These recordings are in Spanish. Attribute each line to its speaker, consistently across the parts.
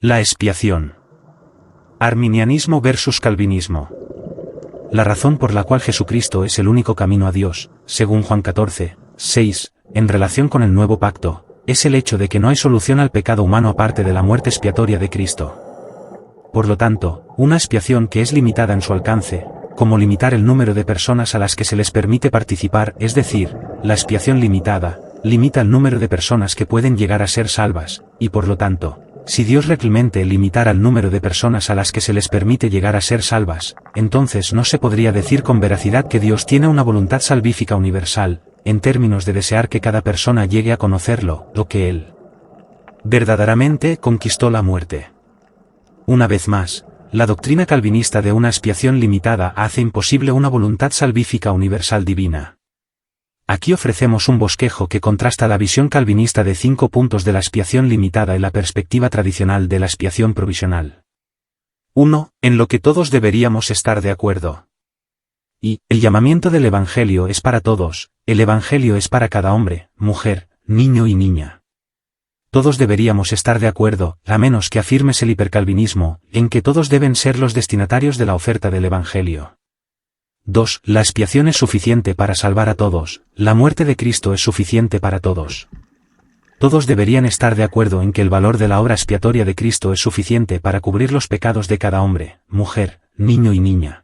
Speaker 1: La expiación. Arminianismo versus calvinismo. La razón por la cual Jesucristo es el único camino a Dios, según Juan 14, 6, en relación con el nuevo pacto, es el hecho de que no hay solución al pecado humano aparte de la muerte expiatoria de Cristo. Por lo tanto, una expiación que es limitada en su alcance, como limitar el número de personas a las que se les permite participar, es decir, la expiación limitada, limita el número de personas que pueden llegar a ser salvas, y por lo tanto, si Dios realmente limitara el número de personas a las que se les permite llegar a ser salvas, entonces no se podría decir con veracidad que Dios tiene una voluntad salvífica universal, en términos de desear que cada persona llegue a conocerlo, lo que Él verdaderamente conquistó la muerte. Una vez más, la doctrina calvinista de una expiación limitada hace imposible una voluntad salvífica universal divina. Aquí ofrecemos un bosquejo que contrasta la visión calvinista de 5 puntos de la expiación limitada y la perspectiva tradicional de la expiación provisional. 1. En lo que todos deberíamos estar de acuerdo. Y, el llamamiento del Evangelio es para todos, el Evangelio es para cada hombre, mujer, niño y niña. Todos deberíamos estar de acuerdo, a menos que afirmes el hipercalvinismo, en que todos deben ser los destinatarios de la oferta del Evangelio. 2. La expiación es suficiente para salvar a todos, la muerte de Cristo es suficiente para todos. Todos deberían estar de acuerdo en que el valor de la obra expiatoria de Cristo es suficiente para cubrir los pecados de cada hombre, mujer, niño y niña.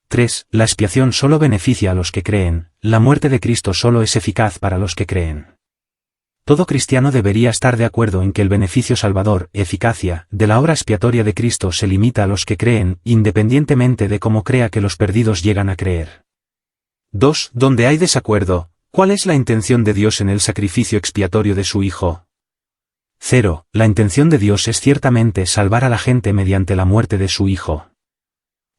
Speaker 1: 3. La expiación solo beneficia a los que creen, la muerte de Cristo solo es eficaz para los que creen. Todo cristiano debería estar de acuerdo en que el beneficio salvador, eficacia, de la obra expiatoria de Cristo se limita a los que creen, independientemente de cómo crea que los perdidos llegan a creer. 2. Donde hay desacuerdo, ¿cuál es la intención de Dios en el sacrificio expiatorio de su Hijo? 0. La intención de Dios es ciertamente salvar a la gente mediante la muerte de su Hijo.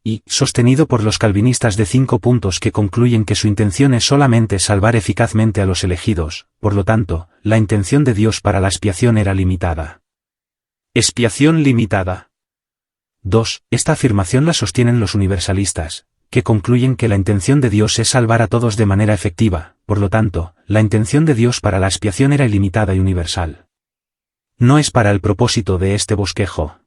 Speaker 1: Y, sostenido por los calvinistas de 5 puntos que concluyen que su intención es solamente salvar eficazmente a los elegidos, por lo tanto, la intención de Dios para la expiación era limitada. Expiación limitada. 2. Esta afirmación la sostienen los universalistas, que concluyen que la intención de Dios es salvar a todos de manera efectiva, por lo tanto, la intención de Dios para la expiación era ilimitada y universal. No es para el propósito de este bosquejo.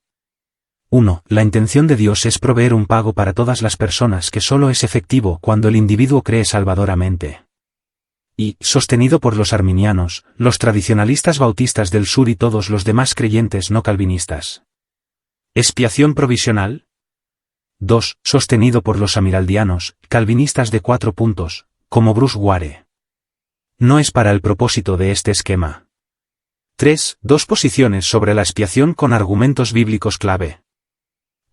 Speaker 1: 1. La intención de Dios es proveer un pago para todas las personas que solo es efectivo cuando el individuo cree salvadoramente. Y, sostenido por los arminianos, los tradicionalistas bautistas del sur y todos los demás creyentes no calvinistas. ¿Expiación provisional? 2. Sostenido por los amiraldianos, calvinistas de 4 puntos, como Bruce Ware. No es para el propósito de este esquema. 3. Dos posiciones sobre la expiación con argumentos bíblicos clave.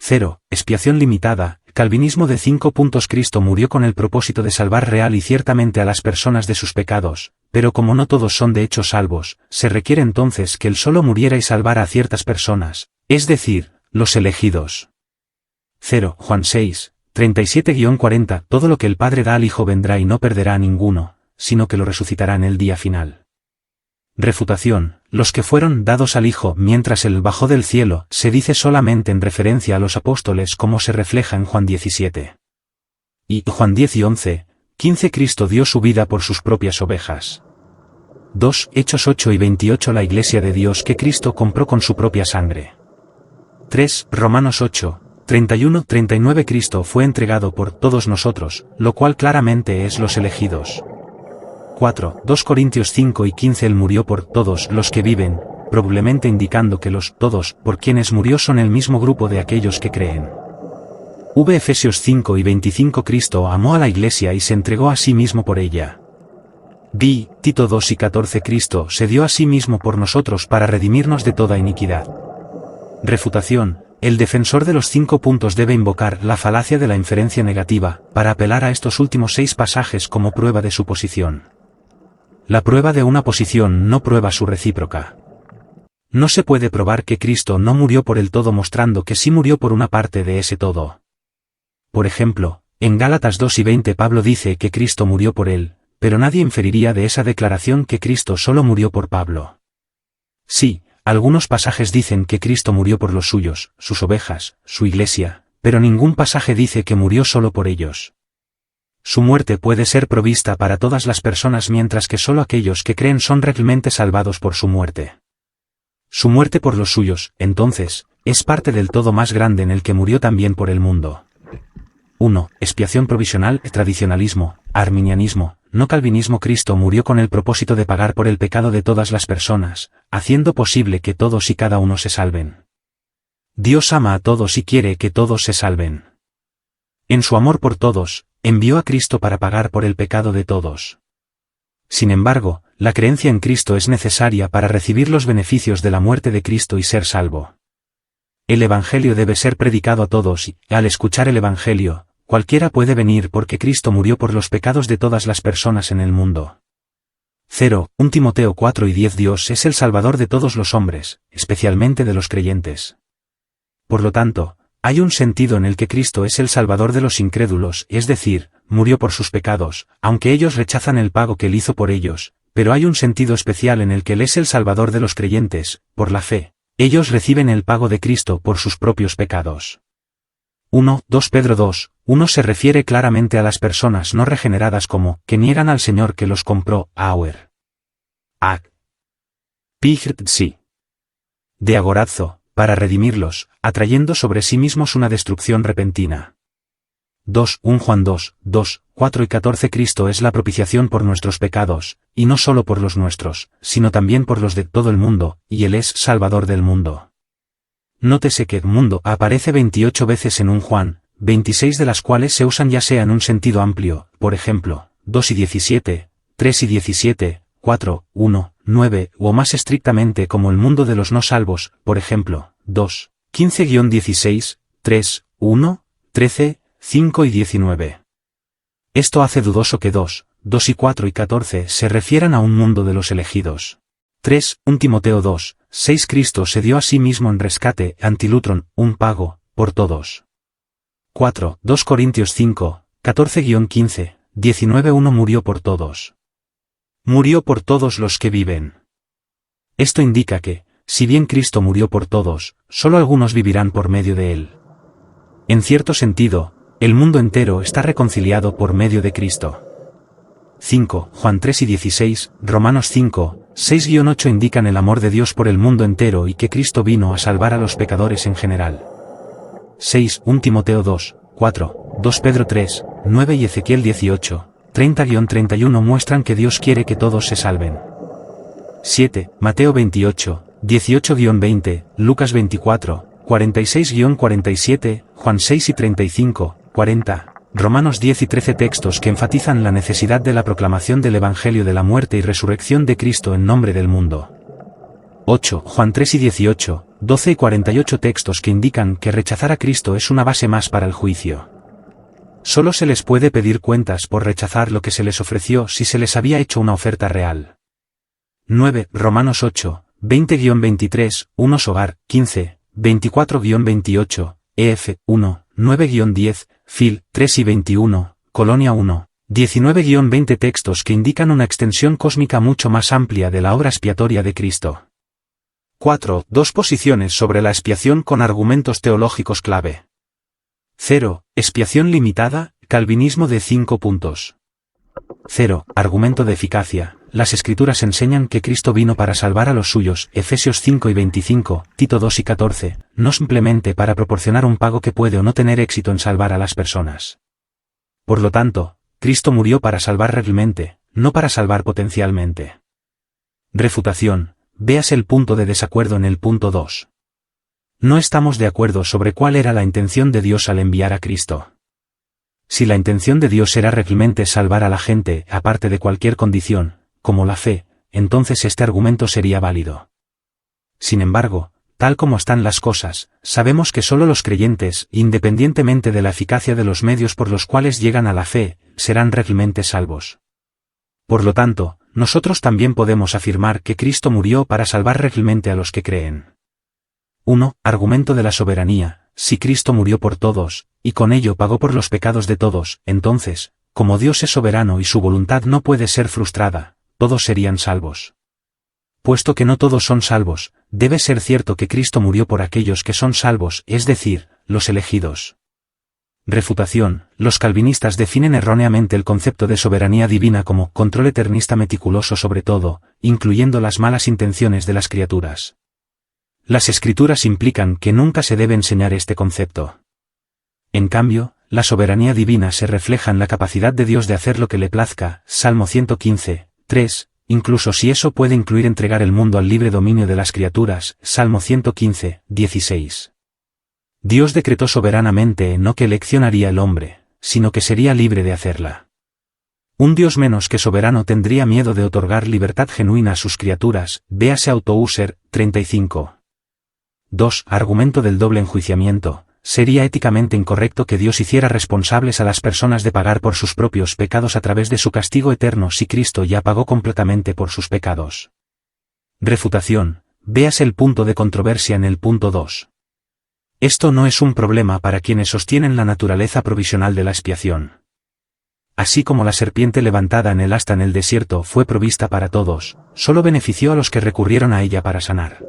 Speaker 1: 0. Expiación limitada, calvinismo de 5 puntos. Cristo murió con el propósito de salvar real y ciertamente a las personas de sus pecados, pero como no todos son de hecho salvos, se requiere entonces que Él solo muriera y salvara a ciertas personas, es decir, los elegidos. 0. Juan 6, 37-40. Todo lo que el Padre da al Hijo vendrá y no perderá a ninguno, sino que lo resucitará en el día final. Refutación. Los que fueron dados al Hijo mientras Él bajó del cielo, se dice solamente en referencia a los apóstoles como se refleja en Juan 17. Y Juan 10 y 11, 15. Cristo dio su vida por sus propias ovejas. 2. Hechos 8 y 28. La Iglesia de Dios que Cristo compró con su propia sangre. 3. Romanos 8, 31-39. Cristo fue entregado por todos nosotros, lo cual claramente es los elegidos. 4. 2 Corintios 5 y 15. Él murió por todos los que viven, probablemente indicando que los todos por quienes murió son el mismo grupo de aquellos que creen. Efesios 5 y 25. Cristo amó a la Iglesia y se entregó a sí mismo por ella. Tito 2 y 14. Cristo se dio a sí mismo por nosotros para redimirnos de toda iniquidad. Refutación. El defensor de los 5 puntos debe invocar la falacia de la inferencia negativa, para apelar a estos últimos 6 pasajes como prueba de su posición. La prueba de una posición no prueba su recíproca. No se puede probar que Cristo no murió por el todo mostrando que sí murió por una parte de ese todo. Por ejemplo, en Gálatas 2 y 20 Pablo dice que Cristo murió por él, pero nadie inferiría de esa declaración que Cristo solo murió por Pablo. Sí, algunos pasajes dicen que Cristo murió por los suyos, sus ovejas, su iglesia, pero ningún pasaje dice que murió solo por ellos. Su muerte puede ser provista para todas las personas mientras que solo aquellos que creen son realmente salvados por su muerte. Su muerte por los suyos, entonces, es parte del todo más grande en el que murió también por el mundo. 1. Expiación provisional, tradicionalismo, arminianismo, no calvinismo. Cristo murió con el propósito de pagar por el pecado de todas las personas, haciendo posible que todos y cada uno se salven. Dios ama a todos y quiere que todos se salven. En su amor por todos, envió a Cristo para pagar por el pecado de todos. Sin embargo, la creencia en Cristo es necesaria para recibir los beneficios de la muerte de Cristo y ser salvo. El Evangelio debe ser predicado a todos y, al escuchar el Evangelio, cualquiera puede venir porque Cristo murió por los pecados de todas las personas en el mundo. 0. 1 Timoteo 4:10 Dios es el Salvador de todos los hombres, especialmente de los creyentes. Por lo tanto, hay un sentido en el que Cristo es el Salvador de los incrédulos, es decir, murió por sus pecados, aunque ellos rechazan el pago que él hizo por ellos, pero hay un sentido especial en el que él es el Salvador de los creyentes, por la fe. Ellos reciben el pago de Cristo por sus propios pecados. 2 Pedro 2:1 se refiere claramente a las personas no regeneradas como, que niegan al Señor que los compró, Auer. Ag. Pigrt de agorazo, para redimirlos, atrayendo sobre sí mismos una destrucción repentina. 1 Juan 4 y 14 Cristo es la propiciación por nuestros pecados, y no solo por los nuestros, sino también por los de todo el mundo, y Él es Salvador del mundo. Nótese que mundo aparece 28 veces en 1 Juan, 26 de las cuales se usan ya sea en un sentido amplio, por ejemplo, 2 y 17, 3 y 17, 4, 1, 9, o más estrictamente como el mundo de los no salvos, por ejemplo, 2, 15-16, 3, 1, 13, 5 y 19. Esto hace dudoso que 2 y 4 y 14 se refieran a un mundo de los elegidos. 3. 1 Timoteo 2:6 Cristo se dio a sí mismo en rescate, antilutron, un pago, por todos. 4. 2 Corintios 5:14-15, 19:1 murió por todos. Murió por todos los que viven. Esto indica que, si bien Cristo murió por todos, solo algunos vivirán por medio de él. En cierto sentido, el mundo entero está reconciliado por medio de Cristo. 5. Juan 3 y 16, Romanos 5:6-8 indican el amor de Dios por el mundo entero y que Cristo vino a salvar a los pecadores en general. 6. 1 Timoteo 2:4, 2 Pedro 3:9 y Ezequiel 18:30-31 muestran que Dios quiere que todos se salven. 7. Mateo 28:18-20, Lucas 24:46-47, Juan 6 y 35:40. Romanos 10 y 13 textos que enfatizan la necesidad de la proclamación del Evangelio de la muerte y resurrección de Cristo en nombre del mundo. 8. Juan 3 y 18, 12 y 48 textos que indican que rechazar a Cristo es una base más para el juicio. Solo se les puede pedir cuentas por rechazar lo que se les ofreció si se les había hecho una oferta real. 9. Romanos 8, 20-23, 1 Sogar, 15, 24-28, EF, 1, 9-10, Phil, 3 y 21, Colonia 1, 19-20 textos que indican una extensión cósmica mucho más amplia de la obra expiatoria de Cristo. 4. Dos posiciones sobre la expiación con argumentos teológicos clave. 0. Expiación limitada, calvinismo de 5 puntos. 0. Argumento de eficacia. Las Escrituras enseñan que Cristo vino para salvar a los suyos, Efesios 5 y 25, Tito 2 y 14, no simplemente para proporcionar un pago que puede o no tener éxito en salvar a las personas. Por lo tanto, Cristo murió para salvar realmente, no para salvar potencialmente. Refutación. Véase el punto de desacuerdo en el punto 2. No estamos de acuerdo sobre cuál era la intención de Dios al enviar a Cristo. Si la intención de Dios era realmente salvar a la gente, aparte de cualquier condición, como la fe, entonces este argumento sería válido. Sin embargo, tal como están las cosas, sabemos que solo los creyentes, independientemente de la eficacia de los medios por los cuales llegan a la fe, serán realmente salvos. Por lo tanto, nosotros también podemos afirmar que Cristo murió para salvar realmente a los que creen. 1. Argumento de la soberanía. Si Cristo murió por todos, y con ello pagó por los pecados de todos, entonces, como Dios es soberano y su voluntad no puede ser frustrada, todos serían salvos. Puesto que no todos son salvos, debe ser cierto que Cristo murió por aquellos que son salvos, es decir, los elegidos. Refutación. Los calvinistas definen erróneamente el concepto de soberanía divina como control eternista meticuloso sobre todo, incluyendo las malas intenciones de las criaturas. Las escrituras implican que nunca se debe enseñar este concepto. En cambio, la soberanía divina se refleja en la capacidad de Dios de hacer lo que le plazca, Salmo 115, 3, incluso si eso puede incluir entregar el mundo al libre dominio de las criaturas, Salmo 115, 16. Dios decretó soberanamente no que eleccionaría el hombre, sino que sería libre de hacerla. Un Dios menos que soberano tendría miedo de otorgar libertad genuina a sus criaturas, véase Autouser, 35. 2. Argumento del doble enjuiciamiento. Sería éticamente incorrecto que Dios hiciera responsables a las personas de pagar por sus propios pecados a través de su castigo eterno si Cristo ya pagó completamente por sus pecados. Refutación. Véase el punto de controversia en el punto 2. Esto no es un problema para quienes sostienen la naturaleza provisional de la expiación. Así como la serpiente levantada en el asta en el desierto fue provista para todos, solo benefició a los que recurrieron a ella para sanar.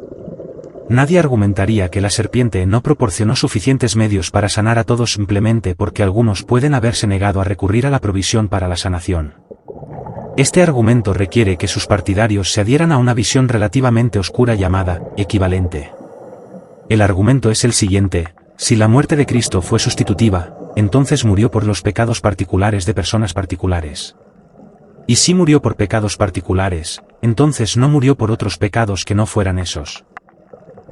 Speaker 1: Nadie argumentaría que la serpiente no proporcionó suficientes medios para sanar a todos simplemente porque algunos pueden haberse negado a recurrir a la provisión para la sanación. Este argumento requiere que sus partidarios se adhieran a una visión relativamente oscura llamada equivalente. El argumento es el siguiente: si la muerte de Cristo fue sustitutiva, entonces murió por los pecados particulares de personas particulares. Y si murió por pecados particulares, entonces no murió por otros pecados que no fueran esos.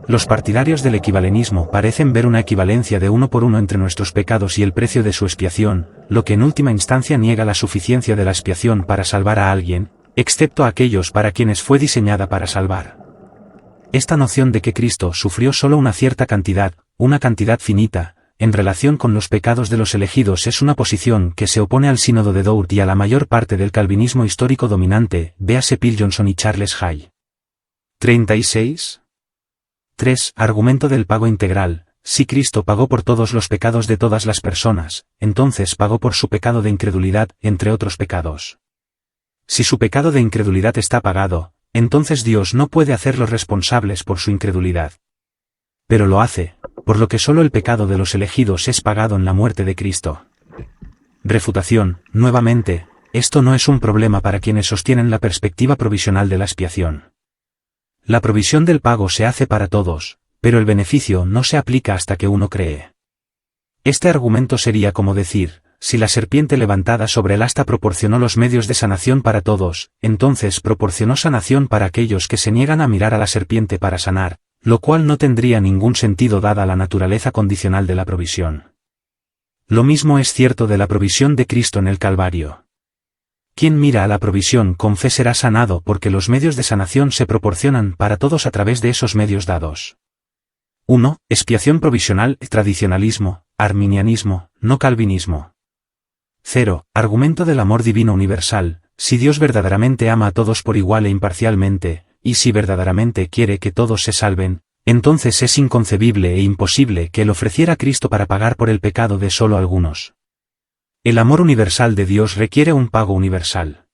Speaker 1: Los partidarios del equivalenismo parecen ver una equivalencia de uno por uno entre nuestros pecados y el precio de su expiación, lo que en última instancia niega la suficiencia de la expiación para salvar a alguien, excepto a aquellos para quienes fue diseñada para salvar. Esta noción de que Cristo sufrió solo una cierta cantidad, una cantidad finita, en relación con los pecados de los elegidos es una posición que se opone al sínodo de Dourt y a la mayor parte del calvinismo histórico dominante, véase Piljohnson y Charles Hay. 36. 3. Argumento del pago integral. Si Cristo pagó por todos los pecados de todas las personas, entonces pagó por su pecado de incredulidad, entre otros pecados. Si su pecado de incredulidad está pagado, entonces Dios no puede hacerlos responsables por su incredulidad. Pero lo hace, por lo que solo el pecado de los elegidos es pagado en la muerte de Cristo. Refutación. Nuevamente, esto no es un problema para quienes sostienen la perspectiva provisional de la expiación. La provisión del pago se hace para todos, pero el beneficio no se aplica hasta que uno cree. Este argumento sería como decir, si la serpiente levantada sobre el asta proporcionó los medios de sanación para todos, entonces proporcionó sanación para aquellos que se niegan a mirar a la serpiente para sanar, lo cual no tendría ningún sentido dada la naturaleza condicional de la provisión. Lo mismo es cierto de la provisión de Cristo en el Calvario. Quien mira a la provisión con fe será sanado porque los medios de sanación se proporcionan para todos a través de esos medios dados. 1. Expiación provisional, tradicionalismo, arminianismo, no calvinismo. 0. Argumento del amor divino universal. Si Dios verdaderamente ama a todos por igual e imparcialmente, y si verdaderamente quiere que todos se salven, entonces es inconcebible e imposible que Él ofreciera a Cristo para pagar por el pecado de solo algunos. El amor universal de Dios requiere un pago universal.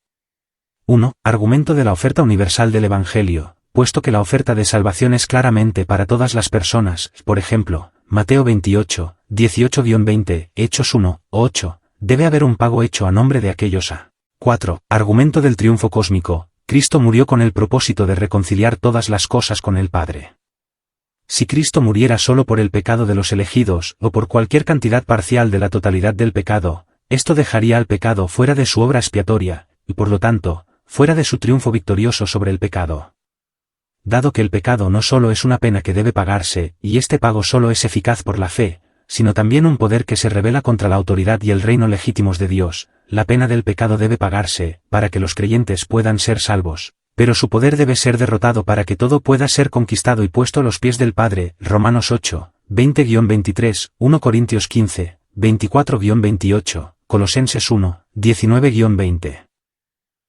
Speaker 1: 1. Argumento de la oferta universal del Evangelio, puesto que la oferta de salvación es claramente para todas las personas, por ejemplo, Mateo 28, 18-20, Hechos 1, 8, debe haber un pago hecho a nombre de aquellos a. 4. Argumento del triunfo cósmico, Cristo murió con el propósito de reconciliar todas las cosas con el Padre. Si Cristo muriera solo por el pecado de los elegidos, o por cualquier cantidad parcial de la totalidad del pecado, esto dejaría al pecado fuera de su obra expiatoria, y por lo tanto, fuera de su triunfo victorioso sobre el pecado. Dado que el pecado no solo es una pena que debe pagarse, y este pago solo es eficaz por la fe, sino también un poder que se rebela contra la autoridad y el reino legítimos de Dios, la pena del pecado debe pagarse, para que los creyentes puedan ser salvos, pero su poder debe ser derrotado para que todo pueda ser conquistado y puesto a los pies del Padre, Romanos 8, 20-23, 1 Corintios 15, 24-28, Colosenses 1, 19-20.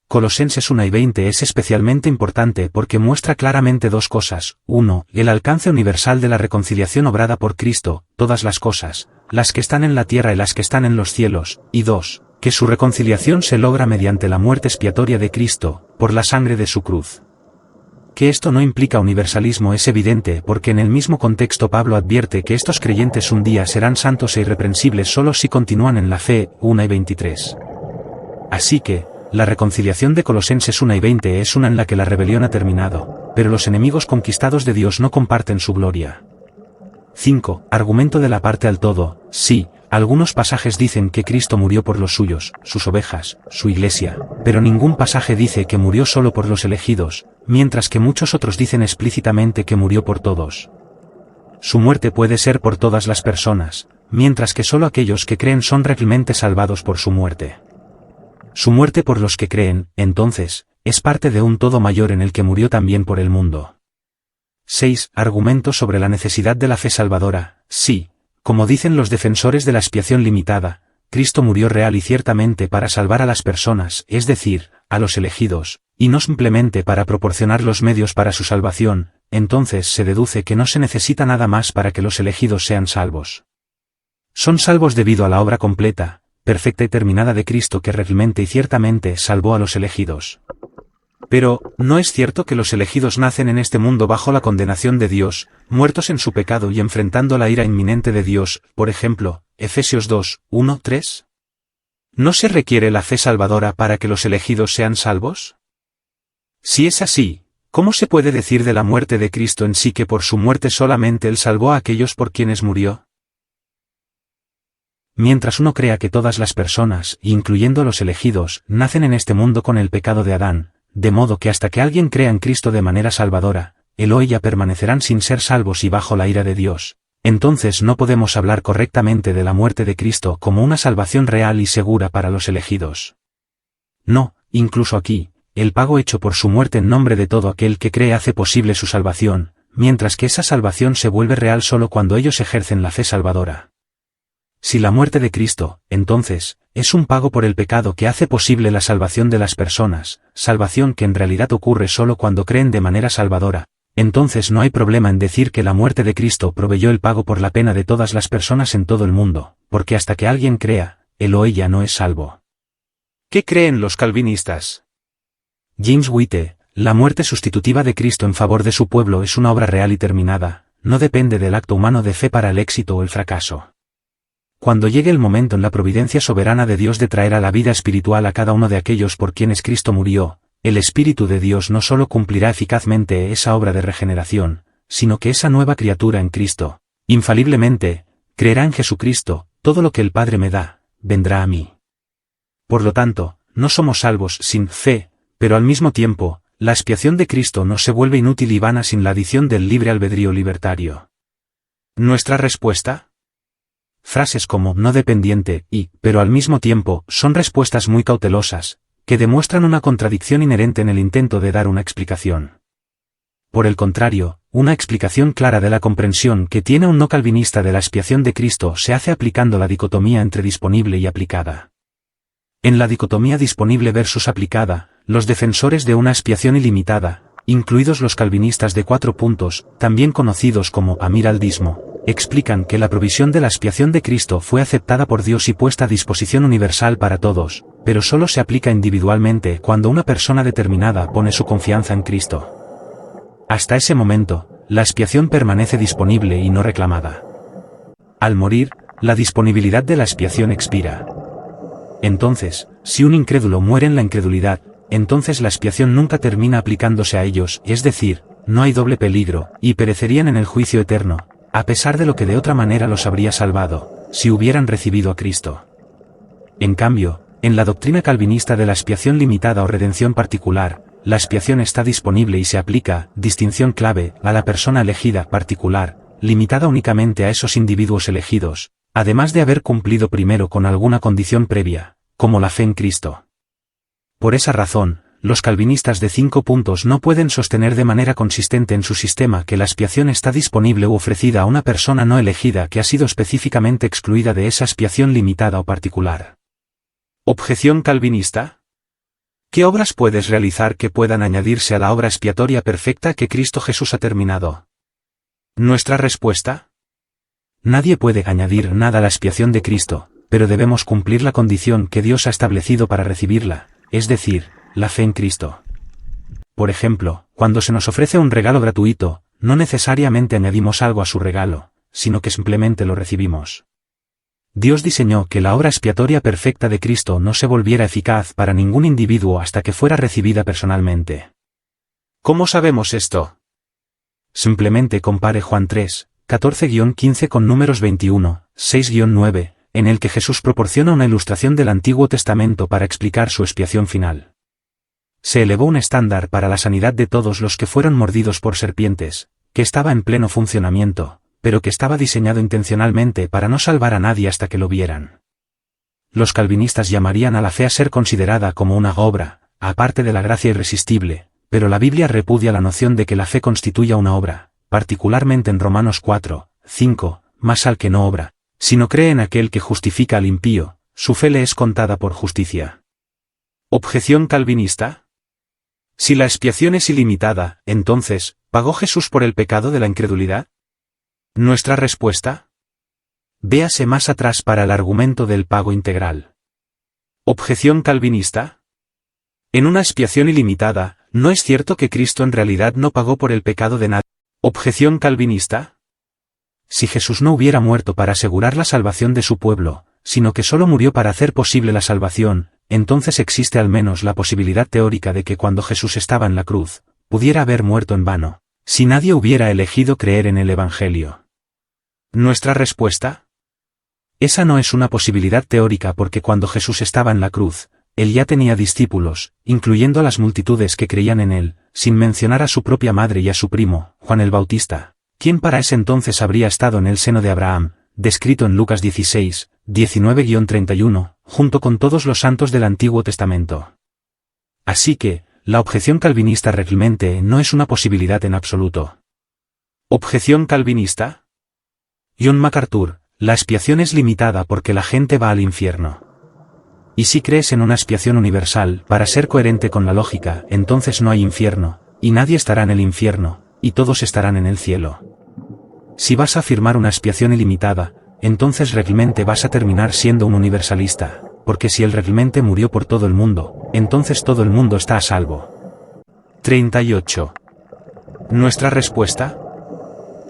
Speaker 1: Colosenses 1 y 20 es especialmente importante porque muestra claramente dos cosas: 1. El alcance universal de la reconciliación obrada por Cristo, todas las cosas, las que están en la tierra y las que están en los cielos, y 2. Que su reconciliación se logra mediante la muerte expiatoria de Cristo, por la sangre de su cruz. Que esto no implica universalismo es evidente porque en el mismo contexto Pablo advierte que estos creyentes un día serán santos e irreprensibles solo si continúan en la fe, 1 y 23. Así que, la reconciliación de Colosenses 1 y 20 es una en la que la rebelión ha terminado. pero los enemigos conquistados de Dios no comparten su gloria. 5. Argumento de la parte al todo. Sí, algunos pasajes dicen que Cristo murió por los suyos, sus ovejas, su iglesia, pero ningún pasaje dice que murió solo por los elegidos, mientras que muchos otros dicen explícitamente que murió por todos. Su muerte puede ser por todas las personas, mientras que solo aquellos que creen son realmente salvados por su muerte. Su muerte por los que creen, entonces, es parte de un todo mayor en el que murió también por el mundo. 6. Argumentos sobre la necesidad de la fe salvadora. Sí, como dicen los defensores de la expiación limitada, Cristo murió real y ciertamente para salvar a las personas, es decir, a los elegidos, y no simplemente para proporcionar los medios para su salvación. Entonces se deduce que no se necesita nada más para que los elegidos sean salvos. Son salvos debido a la obra completa, perfecta y terminada de Cristo que realmente y ciertamente salvó a los elegidos. Pero, ¿no es cierto que los elegidos nacen en este mundo bajo la condenación de Dios, muertos en su pecado y enfrentando la ira inminente de Dios, por ejemplo, Efesios 2, 1, 3? ¿No se requiere la fe salvadora para que los elegidos sean salvos? Si es así, ¿cómo se puede decir de la muerte de Cristo en sí que por su muerte solamente Él salvó a aquellos por quienes murió? Mientras uno crea que todas las personas, incluyendo los elegidos, nacen en este mundo con el pecado de Adán, de modo que hasta que alguien crea en Cristo de manera salvadora, él o ella permanecerán sin ser salvos y bajo la ira de Dios, entonces no podemos hablar correctamente de la muerte de Cristo como una salvación real y segura para los elegidos. No, incluso aquí, el pago hecho por su muerte en nombre de todo aquel que cree hace posible su salvación, mientras que esa salvación se vuelve real solo cuando ellos ejercen la fe salvadora. Si la muerte de Cristo, entonces, es un pago por el pecado que hace posible la salvación de las personas, salvación que en realidad ocurre solo cuando creen de manera salvadora, entonces no hay problema en decir que la muerte de Cristo proveyó el pago por la pena de todas las personas en todo el mundo, porque hasta que alguien crea, él o ella no es salvo. ¿Qué creen los calvinistas? James White, la muerte sustitutiva de Cristo en favor de su pueblo es una obra real y terminada, no depende del acto humano de fe para el éxito o el fracaso. Cuando llegue el momento en la providencia soberana de Dios de traer a la vida espiritual a cada uno de aquellos por quienes Cristo murió, el Espíritu de Dios no solo cumplirá eficazmente esa obra de regeneración, sino que esa nueva criatura en Cristo, infaliblemente, creerá en Jesucristo, todo lo que el Padre me da, vendrá a mí. Por lo tanto, no somos salvos sin fe, pero al mismo tiempo, la expiación de Cristo no se vuelve inútil y vana sin la adición del libre albedrío libertario. ¿Nuestra respuesta? Frases como no dependiente y, pero al mismo tiempo, son respuestas muy cautelosas, que demuestran una contradicción inherente en el intento de dar una explicación. Por el contrario, una explicación clara de la comprensión que tiene un no calvinista de la expiación de Cristo se hace aplicando la dicotomía entre disponible y aplicada. En la dicotomía disponible versus aplicada, los defensores de una expiación ilimitada, incluidos los calvinistas de 4 puntos, también conocidos como amiraldismo, explican que la provisión de la expiación de Cristo fue aceptada por Dios y puesta a disposición universal para todos, pero solo se aplica individualmente cuando una persona determinada pone su confianza en Cristo. Hasta ese momento, la expiación permanece disponible y no reclamada. Al morir, la disponibilidad de la expiación expira. Entonces, si un incrédulo muere en la incredulidad, entonces la expiación nunca termina aplicándose a ellos, es decir, no hay doble peligro, y perecerían en el juicio eterno, a pesar de lo que de otra manera los habría salvado, si hubieran recibido a Cristo. En cambio, en la doctrina calvinista de la expiación limitada o redención particular, la expiación está disponible y se aplica, distinción clave, a la persona elegida particular, limitada únicamente a esos individuos elegidos, además de haber cumplido primero con alguna condición previa, como la fe en Cristo. Por esa razón, los calvinistas de 5 puntos no pueden sostener de manera consistente en su sistema que la expiación está disponible u ofrecida a una persona no elegida que ha sido específicamente excluida de esa expiación limitada o particular. ¿Objeción calvinista? ¿Qué obras puedes realizar que puedan añadirse a la obra expiatoria perfecta que Cristo Jesús ha terminado? ¿Nuestra respuesta? Nadie puede añadir nada a la expiación de Cristo, pero debemos cumplir la condición que Dios ha establecido para recibirla, es decir, la fe en Cristo. Por ejemplo, cuando se nos ofrece un regalo gratuito, no necesariamente añadimos algo a su regalo, sino que simplemente lo recibimos. Dios diseñó que la obra expiatoria perfecta de Cristo no se volviera eficaz para ningún individuo hasta que fuera recibida personalmente. ¿Cómo sabemos esto? Simplemente compare Juan 3, 14-15 con Números 21, 6-9, en el que Jesús proporciona una ilustración del Antiguo Testamento para explicar su expiación final. Se elevó un estándar para la sanidad de todos los que fueron mordidos por serpientes, que estaba en pleno funcionamiento, pero que estaba diseñado intencionalmente para no salvar a nadie hasta que lo vieran. Los calvinistas llamarían a la fe a ser considerada como una obra, aparte de la gracia irresistible, pero la Biblia repudia la noción de que la fe constituya una obra, particularmente en Romanos 4, 5, más al que no obra, sino cree en aquel que justifica al impío, su fe le es contada por justicia. ¿Objeción calvinista? Si la expiación es ilimitada, entonces, ¿pagó Jesús por el pecado de la incredulidad? ¿Nuestra respuesta? Véase más atrás para el argumento del pago integral. ¿Objeción calvinista? En una expiación ilimitada, ¿no es cierto que Cristo en realidad no pagó por el pecado de nadie? ¿Objeción calvinista? Si Jesús no hubiera muerto para asegurar la salvación de su pueblo, sino que solo murió para hacer posible la salvación, entonces existe al menos la posibilidad teórica de que cuando Jesús estaba en la cruz, pudiera haber muerto en vano, si nadie hubiera elegido creer en el Evangelio. ¿Nuestra respuesta? Esa no es una posibilidad teórica porque cuando Jesús estaba en la cruz, Él ya tenía discípulos, incluyendo a las multitudes que creían en Él, sin mencionar a su propia madre y a su primo, Juan el Bautista, quien para ese entonces habría estado en el seno de Abraham, descrito en Lucas 16, 19-31, junto con todos los santos del Antiguo Testamento. Así que, la objeción calvinista realmente no es una posibilidad en absoluto. ¿Objeción calvinista? John MacArthur, la expiación es limitada porque la gente va al infierno. Y si crees en una expiación universal, para ser coherente con la lógica, entonces no hay infierno, y nadie estará en el infierno, y todos estarán en el cielo. Si vas a afirmar una expiación ilimitada, entonces realmente vas a terminar siendo un universalista, porque si Él realmente murió por todo el mundo, entonces todo el mundo está a salvo. 38. ¿Nuestra respuesta?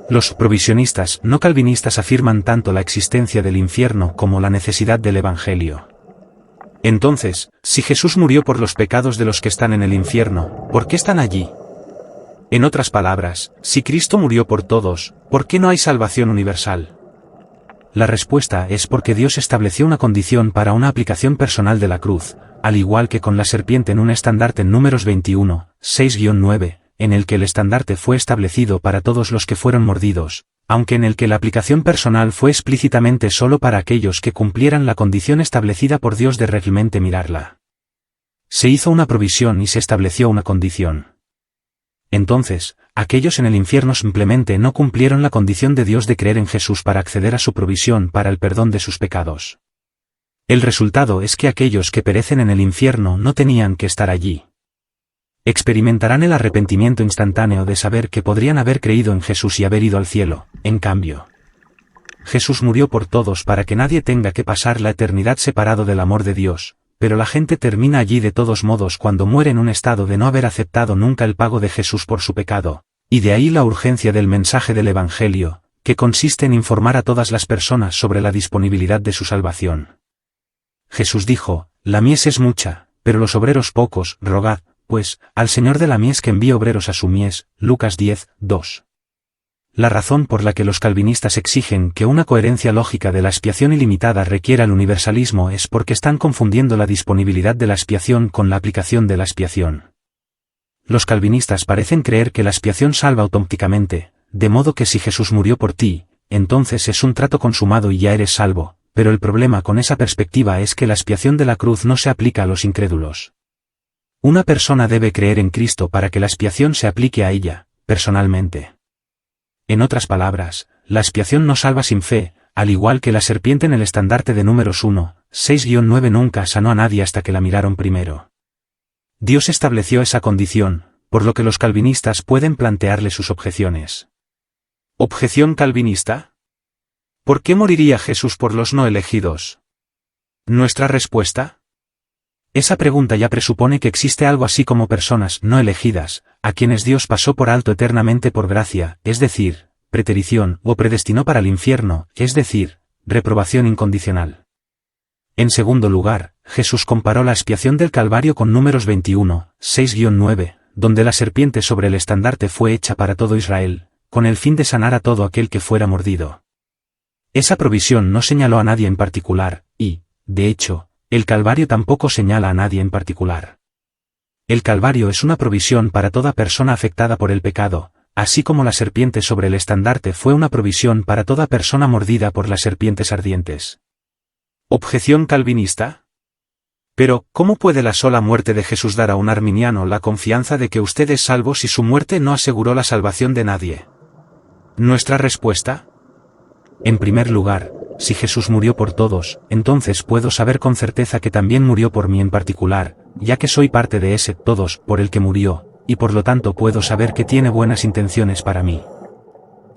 Speaker 1: Los provisionistas no calvinistas afirman tanto la existencia del infierno como la necesidad del Evangelio. Entonces, si Jesús murió por los pecados de los que están en el infierno, ¿por qué están allí? En otras palabras, si Cristo murió por todos, ¿por qué no hay salvación universal? La respuesta es porque Dios estableció una condición para una aplicación personal de la cruz, al igual que con la serpiente en un estandarte en Números 21, 6-9, en el que el estandarte fue establecido para todos los que fueron mordidos, aunque en el que la aplicación personal fue explícitamente solo para aquellos que cumplieran la condición establecida por Dios de realmente mirarla. Se hizo una provisión y se estableció una condición. Entonces, aquellos en el infierno simplemente no cumplieron la condición de Dios de creer en Jesús para acceder a su provisión para el perdón de sus pecados. El resultado es que aquellos que perecen en el infierno no tenían que estar allí. Experimentarán el arrepentimiento instantáneo de saber que podrían haber creído en Jesús y haber ido al cielo. En cambio, Jesús murió por todos para que nadie tenga que pasar la eternidad separado del amor de Dios, pero la gente termina allí de todos modos cuando muere en un estado de no haber aceptado nunca el pago de Jesús por su pecado, y de ahí la urgencia del mensaje del Evangelio, que consiste en informar a todas las personas sobre la disponibilidad de su salvación. Jesús dijo, «La mies es mucha, pero los obreros pocos, rogad, pues, al Señor de la mies que envíe obreros a su mies», Lucas 10, 2. La razón por la que los calvinistas exigen que una coherencia lógica de la expiación ilimitada requiera el universalismo es porque están confundiendo la disponibilidad de la expiación con la aplicación de la expiación. Los calvinistas parecen creer que la expiación salva automáticamente, de modo que si Jesús murió por ti, entonces es un trato consumado y ya eres salvo, pero el problema con esa perspectiva es que la expiación de la cruz no se aplica a los incrédulos. Una persona debe creer en Cristo para que la expiación se aplique a ella, personalmente. En otras palabras, la expiación no salva sin fe, al igual que la serpiente en el estandarte de Números 1, 6-9 nunca sanó a nadie hasta que la miraron primero. Dios estableció esa condición, por lo que los calvinistas pueden plantearle sus objeciones. ¿Objeción calvinista? ¿Por qué moriría Jesús por los no elegidos? ¿Nuestra respuesta? Esa pregunta ya presupone que existe algo así como personas no elegidas, a quienes Dios pasó por alto eternamente por gracia, es decir, preterición, o predestinó para el infierno, es decir, reprobación incondicional. En segundo lugar, Jesús comparó la expiación del Calvario con Números 21, 6-9, donde la serpiente sobre el estandarte fue hecha para todo Israel, con el fin de sanar a todo aquel que fuera mordido. Esa provisión no señaló a nadie en particular, y, de hecho, el Calvario tampoco señala a nadie en particular. El Calvario es una provisión para toda persona afectada por el pecado, así como la serpiente sobre el estandarte fue una provisión para toda persona mordida por las serpientes ardientes. ¿Objeción calvinista? Pero, ¿cómo puede la sola muerte de Jesús dar a un arminiano la confianza de que usted es salvo si su muerte no aseguró la salvación de nadie? ¿Nuestra respuesta? En primer lugar, si Jesús murió por todos, entonces puedo saber con certeza que también murió por mí en particular, ya que soy parte de ese todos por el que murió, y por lo tanto puedo saber que tiene buenas intenciones para mí.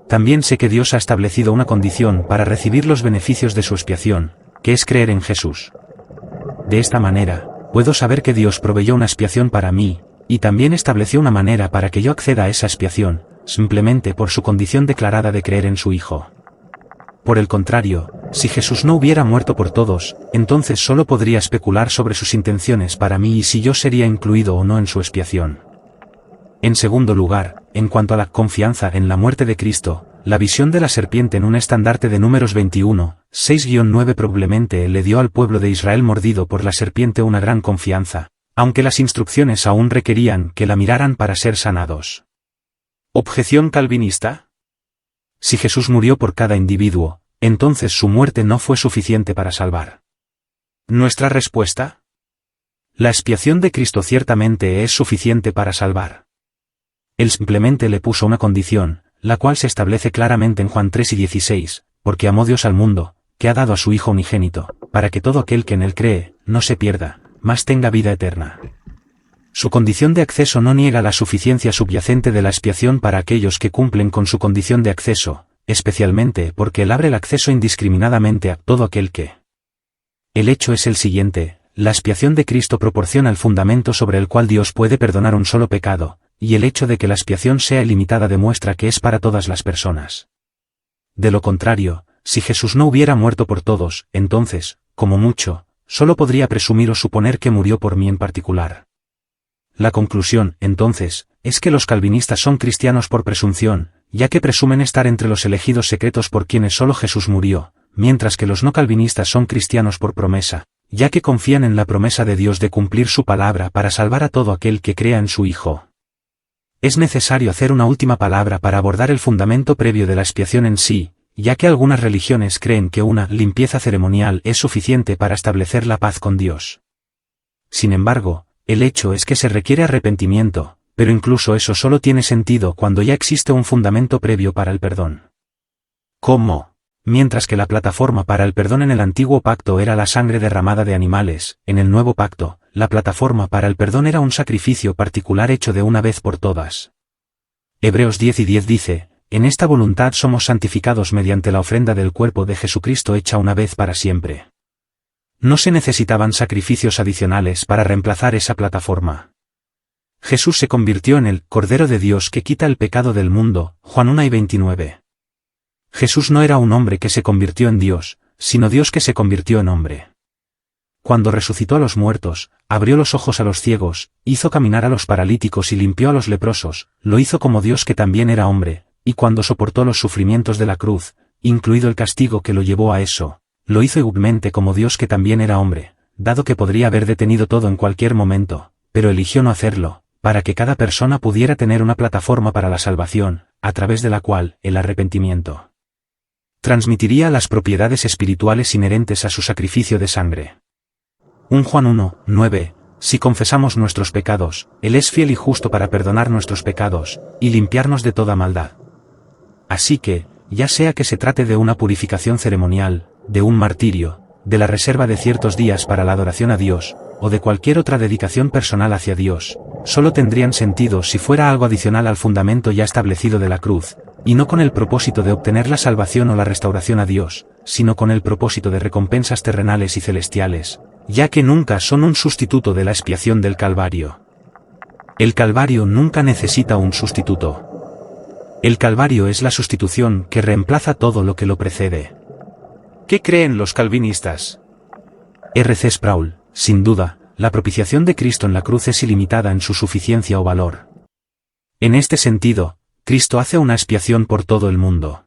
Speaker 1: También sé que Dios ha establecido una condición para recibir los beneficios de su expiación, que es creer en Jesús. De esta manera, puedo saber que Dios proveyó una expiación para mí, y también estableció una manera para que yo acceda a esa expiación, simplemente por su condición declarada de creer en su Hijo. Por el contrario, si Jesús no hubiera muerto por todos, entonces solo podría especular sobre sus intenciones para mí y si yo sería incluido o no en su expiación. En segundo lugar, en cuanto a la confianza en la muerte de Cristo, la visión de la serpiente en un estandarte de Números 21, 6-9 probablemente le dio al pueblo de Israel mordido por la serpiente una gran confianza, aunque las instrucciones aún requerían que la miraran para ser sanados. ¿Objeción calvinista? Si Jesús murió por cada individuo, entonces su muerte no fue suficiente para salvar. ¿Nuestra respuesta? La expiación de Cristo ciertamente es suficiente para salvar. Él simplemente le puso una condición, la cual se establece claramente en Juan 3:16, porque amó Dios al mundo, que ha dado a su Hijo unigénito, para que todo aquel que en él cree, no se pierda, mas tenga vida eterna. Su condición de acceso no niega la suficiencia subyacente de la expiación para aquellos que cumplen con su condición de acceso, especialmente porque Él abre el acceso indiscriminadamente a todo aquel que. El hecho es el siguiente, la expiación de Cristo proporciona el fundamento sobre el cual Dios puede perdonar un solo pecado, y el hecho de que la expiación sea ilimitada demuestra que es para todas las personas. De lo contrario, si Jesús no hubiera muerto por todos, entonces, como mucho, solo podría presumir o suponer que murió por mí en particular. La conclusión, entonces, es que los calvinistas son cristianos por presunción, ya que presumen estar entre los elegidos secretos por quienes solo Jesús murió, mientras que los no calvinistas son cristianos por promesa, ya que confían en la promesa de Dios de cumplir su palabra para salvar a todo aquel que crea en su Hijo. Es necesario hacer una última palabra para abordar el fundamento previo de la expiación en sí, ya que algunas religiones creen que una limpieza ceremonial es suficiente para establecer la paz con Dios. Sin embargo, el hecho es que se requiere arrepentimiento, pero incluso eso solo tiene sentido cuando ya existe un fundamento previo para el perdón. ¿Cómo? Mientras que la plataforma para el perdón en el antiguo pacto era la sangre derramada de animales, en el nuevo pacto, la plataforma para el perdón era un sacrificio particular hecho de una vez por todas. Hebreos 10:10 dice, en esta voluntad somos santificados mediante la ofrenda del cuerpo de Jesucristo hecha una vez para siempre. No se necesitaban sacrificios adicionales para reemplazar esa plataforma. Jesús se convirtió en el Cordero de Dios que quita el pecado del mundo, Juan 1:29. Jesús no era un hombre que se convirtió en Dios, sino Dios que se convirtió en hombre. Cuando resucitó a los muertos, abrió los ojos a los ciegos, hizo caminar a los paralíticos y limpió a los leprosos, lo hizo como Dios que también era hombre, y cuando soportó los sufrimientos de la cruz, incluido el castigo que lo llevó a eso, lo hizo igualmente como Dios que también era hombre, dado que podría haber detenido todo en cualquier momento, pero eligió no hacerlo, para que cada persona pudiera tener una plataforma para la salvación, a través de la cual, el arrepentimiento transmitiría las propiedades espirituales inherentes a su sacrificio de sangre. 1 Juan 1:9, si confesamos nuestros pecados, Él es fiel y justo para perdonar nuestros pecados, y limpiarnos de toda maldad. Así que, ya sea que se trate de una purificación ceremonial, de un martirio, de la reserva de ciertos días para la adoración a Dios, o de cualquier otra dedicación personal hacia Dios, solo tendrían sentido si fuera algo adicional al fundamento ya establecido de la cruz, y no con el propósito de obtener la salvación o la restauración a Dios, sino con el propósito de recompensas terrenales y celestiales, ya que nunca son un sustituto de la expiación del Calvario. El Calvario nunca necesita un sustituto. El Calvario es la sustitución que reemplaza todo lo que lo precede. ¿Qué creen los calvinistas? R. C. Sproul, sin duda, la propiciación de Cristo en la cruz es ilimitada en su suficiencia o valor. En este sentido, Cristo hace una expiación por todo el mundo.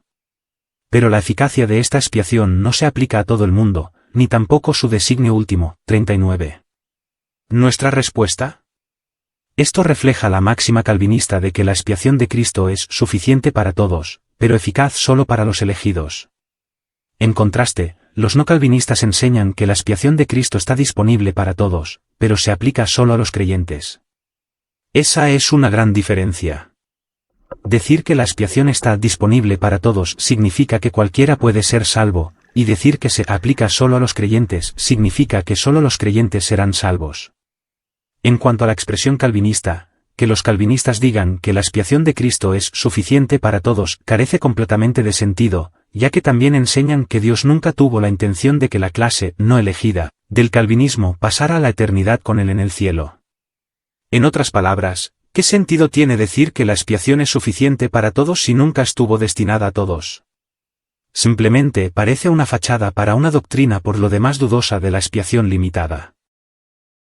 Speaker 1: Pero la eficacia de esta expiación no se aplica a todo el mundo, ni tampoco su designio último. 39. ¿Nuestra respuesta? Esto refleja la máxima calvinista de que la expiación de Cristo es suficiente para todos, pero eficaz solo para los elegidos. En contraste, los no calvinistas enseñan que la expiación de Cristo está disponible para todos, pero se aplica solo a los creyentes. Esa es una gran diferencia. Decir que la expiación está disponible para todos significa que cualquiera puede ser salvo, y decir que se aplica solo a los creyentes significa que solo los creyentes serán salvos. En cuanto a la expresión calvinista, que los calvinistas digan que la expiación de Cristo es suficiente para todos carece completamente de sentido, ya que también enseñan que Dios nunca tuvo la intención de que la clase no elegida del calvinismo pasara a la eternidad con Él en el cielo. En otras palabras, ¿qué sentido tiene decir que la expiación es suficiente para todos si nunca estuvo destinada a todos? Simplemente parece una fachada para una doctrina por lo demás dudosa de la expiación limitada.